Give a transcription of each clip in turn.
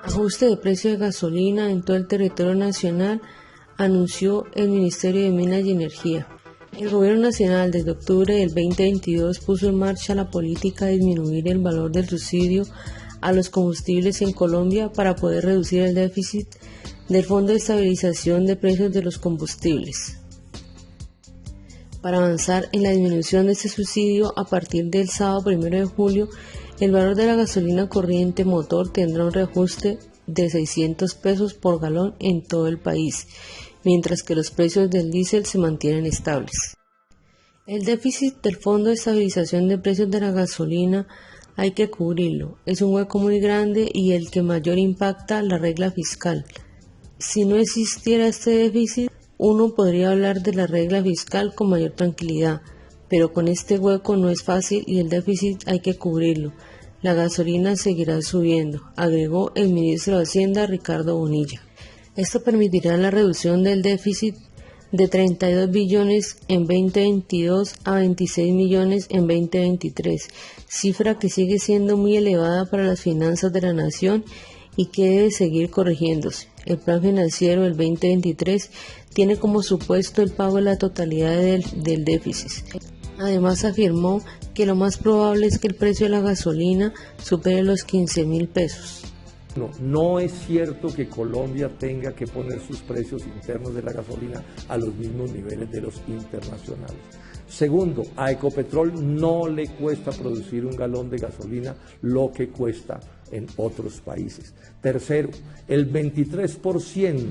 Ajuste de precio de gasolina en todo el territorio nacional, anunció el Ministerio de Minas y Energía. El Gobierno Nacional desde octubre del 2022 puso en marcha la política de disminuir el valor del subsidio a los combustibles en Colombia para poder reducir el déficit del Fondo de Estabilización de Precios de los Combustibles. Para avanzar en la disminución de este subsidio, a partir del sábado 1 de julio, el valor de la gasolina corriente motor tendrá un reajuste de 600 pesos por galón en todo el país, mientras que los precios del diésel se mantienen estables. El déficit del Fondo de Estabilización de Precios de la Gasolina hay que cubrirlo. Es un hueco muy grande y el que mayor impacta la regla fiscal. Si no existiera este déficit, uno podría hablar de la regla fiscal con mayor tranquilidad, pero con este hueco no es fácil y el déficit hay que cubrirlo. La gasolina seguirá subiendo, agregó el ministro de Hacienda Ricardo Bonilla. Esto permitirá la reducción del déficit de 32 billones en 2022 a 26 millones en 2023, cifra que sigue siendo muy elevada para las finanzas de la nación y que debe seguir corrigiéndose. El plan financiero del 2023 tiene como supuesto el pago de la totalidad del déficit. Además afirmó que lo más probable es que el precio de la gasolina supere los 15.000 pesos. No es cierto que Colombia tenga que poner sus precios internos de la gasolina a los mismos niveles de los internacionales. Segundo, a Ecopetrol no le cuesta producir un galón de gasolina lo que cuesta en otros países. Tercero, el 23%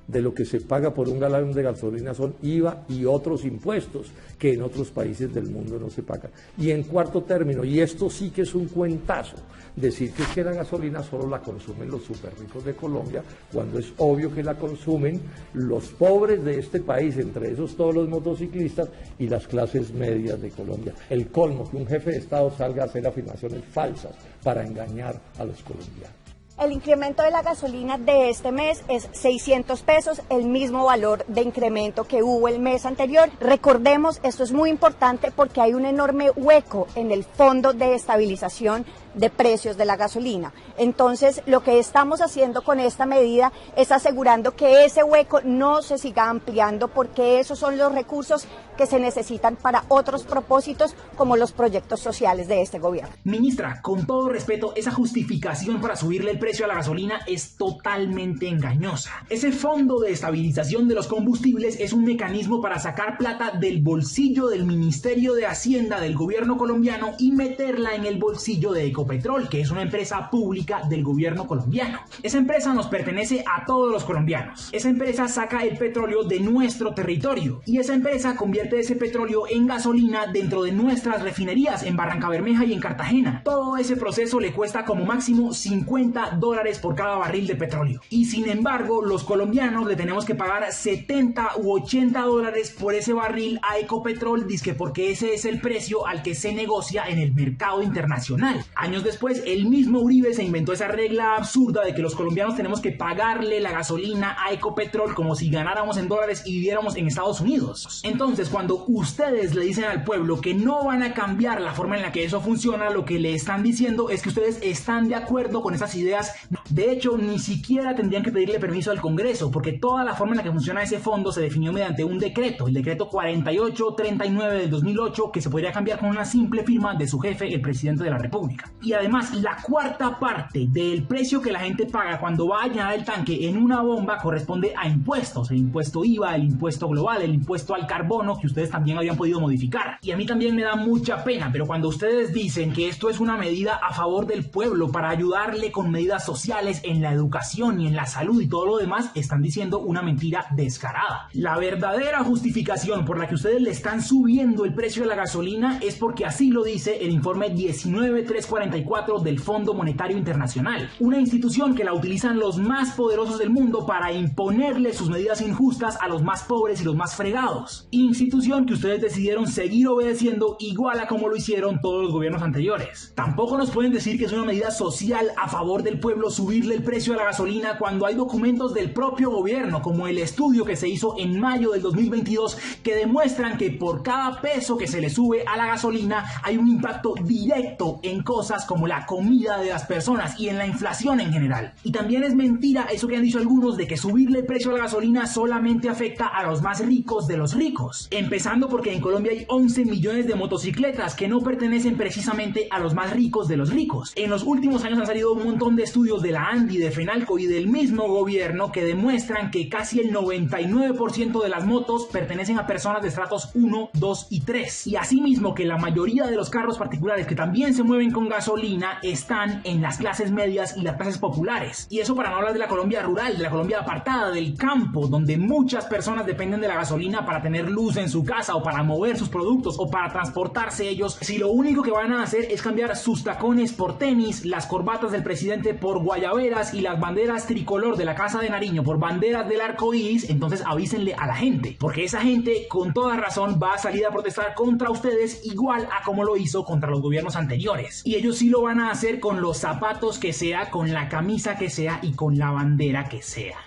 de lo que se paga por un galón de gasolina son IVA y otros impuestos que en otros países del mundo no se pagan. Y en cuarto término, y esto sí que es un cuentazo, decir que es que la gasolina solo la consumen los superricos de Colombia, cuando es obvio que la consumen los pobres de este país, entre esos todos los motociclistas y las clases medias de Colombia. El colmo que un jefe de Estado salga a hacer afirmaciones falsas para engañar a los colombianos. El incremento de la gasolina de este mes es 600 pesos, el mismo valor de incremento que hubo el mes anterior. Recordemos, esto es muy importante porque hay un enorme hueco en el Fondo de Estabilización de Precios de la Gasolina. Entonces, lo que estamos haciendo con esta medida es asegurando que ese hueco no se siga ampliando, porque esos son los recursos que se necesitan para otros propósitos, como los proyectos sociales de este gobierno. Ministra, con todo respeto, esa justificación para subirle el precio a la gasolina es totalmente engañosa. Ese Fondo de Estabilización de los Combustibles es un mecanismo para sacar plata del bolsillo del Ministerio de Hacienda del gobierno colombiano y meterla en el bolsillo de Ecopetrol, que es una empresa pública del gobierno colombiano. Esa empresa nos pertenece a todos los colombianos. Esa empresa saca el petróleo de nuestro territorio y esa empresa convierte ese petróleo en gasolina dentro de nuestras refinerías en Barrancabermeja y en Cartagena. Todo ese proceso le cuesta como máximo $50 por cada barril de petróleo. Y sin embargo, los colombianos le tenemos que pagar $70 u $80 por ese barril a Ecopetrol, dizque porque ese es el precio al que se negocia en el mercado internacional. Años después, el mismo Uribe se inventó esa regla absurda de que los colombianos tenemos que pagarle la gasolina a Ecopetrol como si ganáramos en dólares y viviéramos en Estados Unidos. Entonces, cuando ustedes le dicen al pueblo que no van a cambiar la forma en la que eso funciona, lo que le están diciendo es que ustedes están de acuerdo con esas ideas. De hecho, ni siquiera tendrían que pedirle permiso al Congreso, porque toda la forma en la que funciona ese fondo se definió mediante un decreto, el decreto 4839 del 2008, que se podría cambiar con una simple firma de su jefe, el presidente de la República. Y además, la cuarta parte del precio que la gente paga cuando va a llenar el tanque en una bomba corresponde a impuestos, el impuesto IVA, el impuesto global, el impuesto al carbono, que ustedes también habían podido modificar. Y a mí también me da mucha pena, pero cuando ustedes dicen que esto es una medida a favor del pueblo para ayudarle con medidas sociales en la educación y en la salud y todo lo demás, están diciendo una mentira descarada. La verdadera justificación por la que ustedes le están subiendo el precio de la gasolina es porque así lo dice el informe 19344 del Fondo Monetario Internacional, una institución que la utilizan los más poderosos del mundo para imponerle sus medidas injustas a los más pobres y los más fregados. Institución que ustedes decidieron seguir obedeciendo igual a como lo hicieron todos los gobiernos anteriores. Tampoco nos pueden decir que es una medida social a favor del pueblo pueblo subirle el precio a la gasolina cuando hay documentos del propio gobierno, como el estudio que se hizo en mayo del 2022, que demuestran que por cada peso que se le sube a la gasolina hay un impacto directo en cosas como la comida de las personas y en la inflación en general? Y también es mentira eso que han dicho algunos de que subirle el precio a la gasolina solamente afecta a los más ricos de los ricos. Empezando porque en Colombia hay 11 millones de motocicletas que no pertenecen precisamente a los más ricos de los ricos. En los últimos años han salido un montón de estudios de la ANDI, de FENALCO y del mismo gobierno que demuestran que casi el 99% de las motos pertenecen a personas de estratos 1, 2 y 3. Y asimismo que la mayoría de los carros particulares que también se mueven con gasolina están en las clases medias y las clases populares. Y eso para no hablar de la Colombia rural, de la Colombia apartada, del campo, donde muchas personas dependen de la gasolina para tener luz en su casa o para mover sus productos o para transportarse ellos. Si lo único que van a hacer es cambiar sus tacones por tenis, las corbatas del presidente por guayaberas y las banderas tricolor de la Casa de Nariño por banderas del arco iris, entonces avísenle a la gente, porque esa gente con toda razón va a salir a protestar contra ustedes igual a como lo hizo contra los gobiernos anteriores. Y ellos sí lo van a hacer con los zapatos que sea, con la camisa que sea y con la bandera que sea.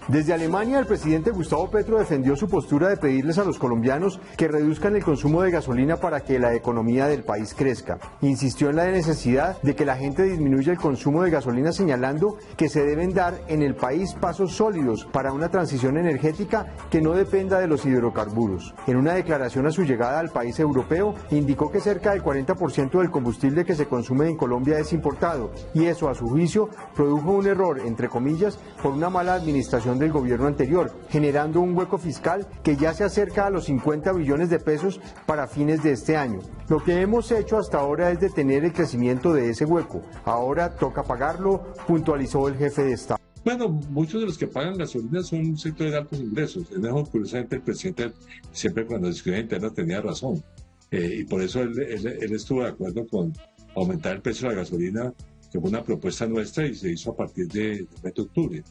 Desde Alemania, el presidente Gustavo Petro defendió su postura de pedirles a los colombianos que reduzcan el consumo de gasolina para que la economía del país crezca. Insistió en la necesidad de que la gente disminuya el consumo de gasolina, señalando que se deben dar en el país pasos sólidos para una transición energética que no dependa de los hidrocarburos. En una declaración a su llegada al país europeo, indicó que cerca del 40% del combustible que se consume en Colombia es importado, y eso, a su juicio, produjo un error, entre comillas, por una mala administración del gobierno anterior, generando un hueco fiscal que ya se acerca a los 50 billones de pesos para fines de este año. Lo que hemos hecho hasta ahora es detener el crecimiento de ese hueco. Ahora toca pagarlo, puntualizó el jefe de Estado. Bueno, muchos de los que pagan gasolina son un sector de altos ingresos. En eso, curiosamente, el presidente siempre cuando discutía interno tenía razón. Y por eso él estuvo de acuerdo con aumentar el precio de la gasolina, que fue una propuesta nuestra y se hizo a partir del mes de octubre.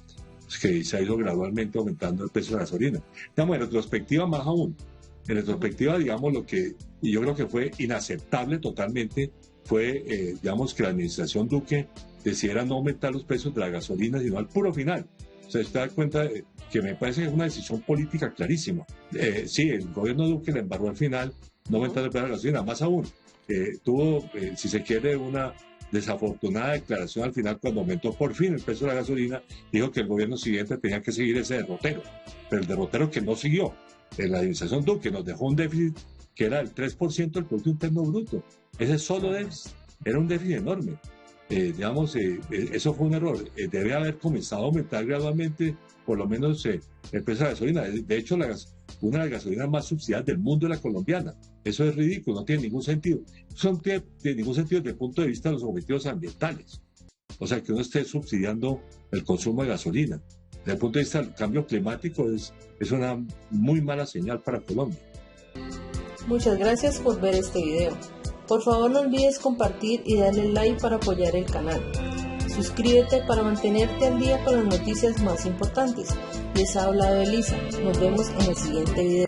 Que se ha ido gradualmente aumentando el precio de la gasolina. Digamos, en retrospectiva más aún. En retrospectiva, digamos, lo que y yo creo que fue inaceptable totalmente fue, digamos, que la administración Duque decidiera no aumentar los precios de la gasolina, sino al puro final. O sea, usted da cuenta que me parece que es una decisión política clarísima. Sí, el gobierno Duque le embargó al final no aumentar el precio de la gasolina, más aún. Tuvo, si se quiere, una desafortunada declaración al final cuando aumentó por fin el precio de la gasolina, dijo que el gobierno siguiente tenía que seguir ese derrotero, pero el derrotero que no siguió en la administración Duque nos dejó un déficit que era el 3% del Producto Interno Bruto. Ese solo déficit era un déficit enorme. Digamos, eso fue un error. Debe haber comenzado a aumentar gradualmente por lo menos el precio de la gasolina. De hecho, una de las gasolinas más subsidiadas del mundo es la colombiana. Eso es ridículo, no tiene ningún sentido. Eso no tiene ningún sentido desde el punto de vista de los objetivos ambientales. O sea, que uno esté subsidiando el consumo de gasolina. Desde el punto de vista del cambio climático es una muy mala señal para Colombia. Muchas gracias por ver este video. Por favor no olvides compartir y darle like para apoyar el canal. Suscríbete para mantenerte al día con las noticias más importantes. Les ha hablado Elisa. Nos vemos en el siguiente video.